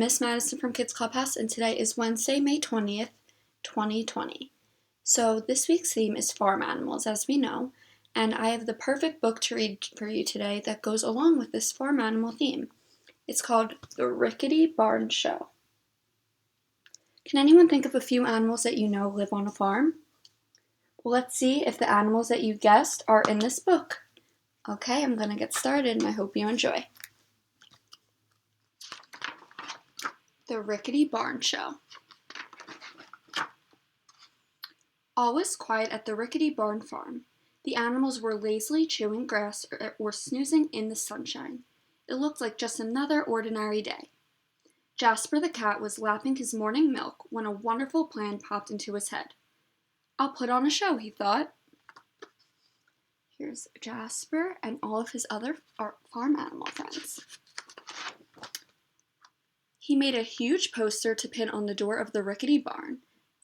Miss Madison from Kids Clubhouse, and today is Wednesday, May 20th, 2020. So this week's theme is farm animals, as we know, and I have the perfect book to read for you today that goes along with this farm animal theme. It's called The Rickety Barn Show. Can anyone think of a few animals that you know live on a farm? Well, let's see if the animals that you guessed are in this book. Okay, I'm going to get started, and I hope you enjoy. The Rickety Barn Show. All was quiet at the Rickety Barn farm. The animals were lazily chewing grass or snoozing in the sunshine. It looked like just another ordinary day. Jasper the cat was lapping his morning milk when a wonderful plan popped into his head. I'll put on a show, he thought. Here's Jasper and all of his other farm animal friends. He made a huge poster to pin on the door of the rickety barn.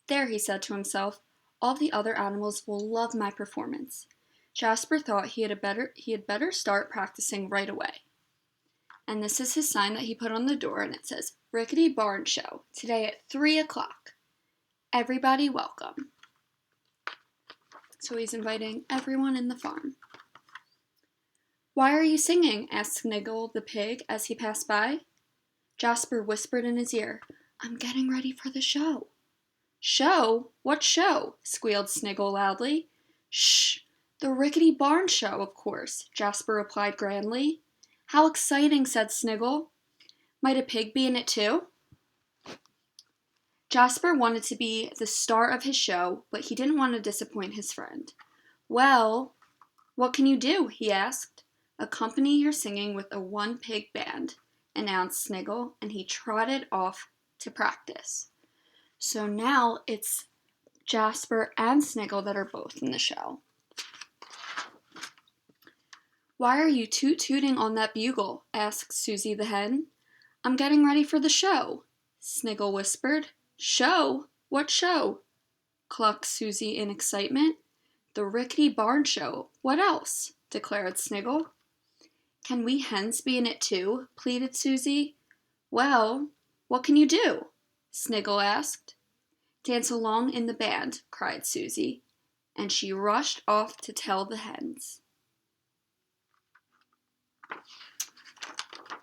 There, he said to himself, all the other animals will love my performance. Jasper thought he had better start practicing right away. And this is his sign that he put on the door, and it says, Rickety Barn Show, today at 3 o'clock. Everybody welcome. So he's inviting everyone in the farm. Why are you singing? Asked Sniggle the pig as he passed by. Jasper whispered in his ear, I'm getting ready for the show. Show? What show? Squealed Sniggle loudly. Shh! The Rickety Barn Show, of course, Jasper replied grandly. How exciting, said Sniggle. Might a pig be in it too? Jasper wanted to be the star of his show, but he didn't want to disappoint his friend. Well, what can you do? He asked. Accompany your singing with a one-pig band, announced Sniggle, and he trotted off to practice. So now it's Jasper and Sniggle that are both in the show. Why are you toot-tooting on that bugle? Asked Susie the hen. I'm getting ready for the show, Sniggle whispered. Show? What show? Clucked Susie in excitement. The Rickety Barn Show. What else? Declared Sniggle. Can we hens be in it too? Pleaded Susie. Well, what can you do? Sniggle asked. Dance along in the band, cried Susie, and she rushed off to tell the hens.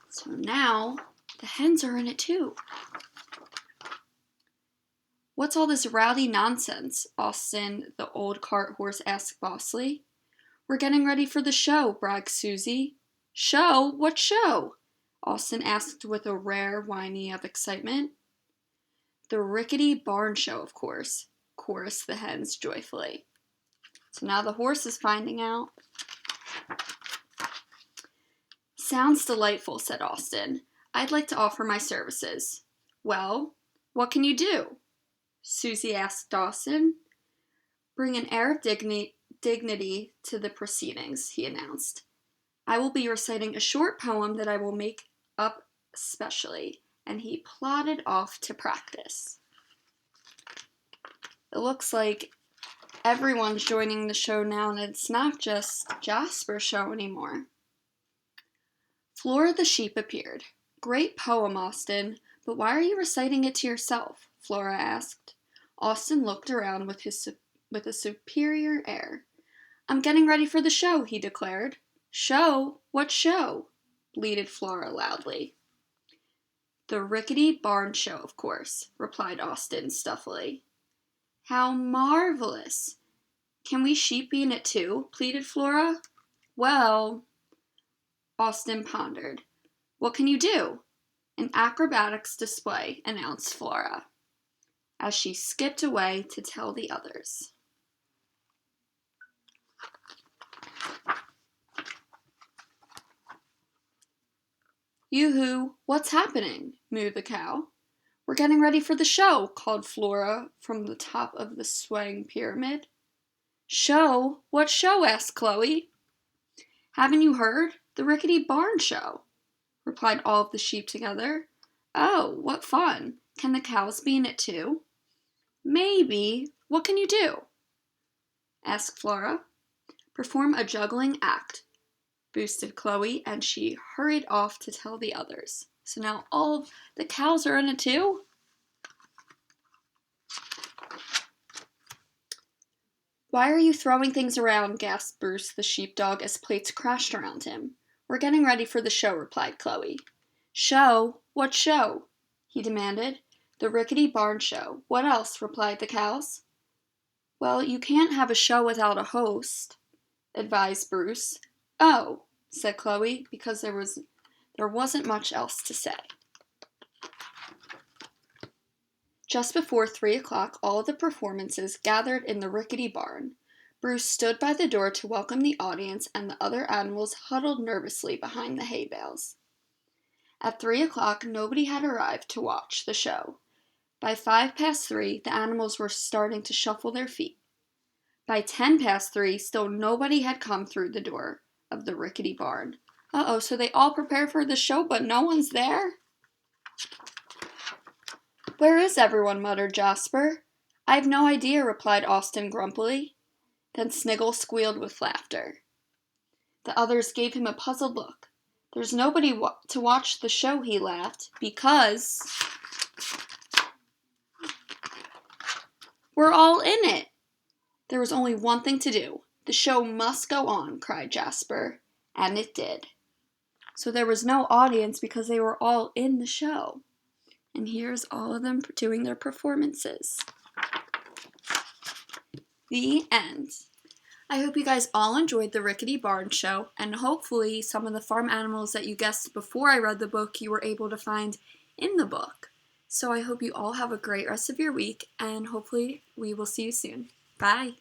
So now the hens are in it too. What's all this rowdy nonsense? Austin, the old cart horse, asked bossily. We're getting ready for the show, bragged Susie. Show? What show? Austin asked with a rare whiny of excitement. The Rickety Barn Show, of course, chorused the hens joyfully. So now the horse is finding out. Sounds delightful, said Austin. I'd like to offer my services. Well, what can you do? Susie asked Dawson. Bring an air of dignity to the proceedings, he announced. I will be reciting a short poem that I will make up specially, and he plodded off to practice. It looks like everyone's joining the show now, and it's not just Jasper's show anymore. Flora the sheep appeared. Great poem, Austin, but why are you reciting it to yourself? Flora asked. Austin looked around with a superior air. I'm getting ready for the show, he declared. Show? What show? Bleated Flora loudly. The Rickety Barn Show, of course, replied Austin stuffily. How marvelous! Can we sheep be in it too? Pleaded Flora. Well, Austin pondered. What can you do? An acrobatics display, announced Flora, as she skipped away to tell the others. Yoo-hoo, what's happening? Mooed the cow. We're getting ready for the show, called Flora from the top of the swaying pyramid. Show? What show? Asked Chloe. Haven't you heard? The Rickety Barn Show, replied all of the sheep together. Oh, what fun. Can the cows be in it too? Maybe. What can you do? Asked Flora. Perform a juggling act, boosted Chloe, and she hurried off to tell the others. So now all the cows are in it too? Why are you throwing things around? Gasped Bruce the sheepdog as plates crashed around him. We're getting ready for the show, replied Chloe. Show? What show? He demanded. The Rickety Barn Show. What else? Replied the cows. Well, you can't have a show without a host, advised Bruce. Oh, said Chloe, because there wasn't much else to say. Just before 3 o'clock, all of the performances gathered in the rickety barn. Bruce stood by the door to welcome the audience, and the other animals huddled nervously behind the hay bales. At 3 o'clock, nobody had arrived to watch the show. By 3:05, the animals were starting to shuffle their feet. By 3:10, still nobody had come through the door of the rickety barn. Uh-oh, so they all prepare for the show, but no one's there? Where is everyone? Muttered Jasper. I've no idea, replied Austin grumpily. Then Sniggle squealed with laughter. The others gave him a puzzled look. There's nobody to watch the show, he laughed, because we're all in it. There was only one thing to do. The show must go on, cried Jasper. And it did. So there was no audience because they were all in the show. And here's all of them doing their performances. The end. I hope you guys all enjoyed the Rickety Barn Show, and hopefully some of the farm animals that you guessed before I read the book you were able to find in the book. So I hope you all have a great rest of your week, and hopefully we will see you soon. Bye!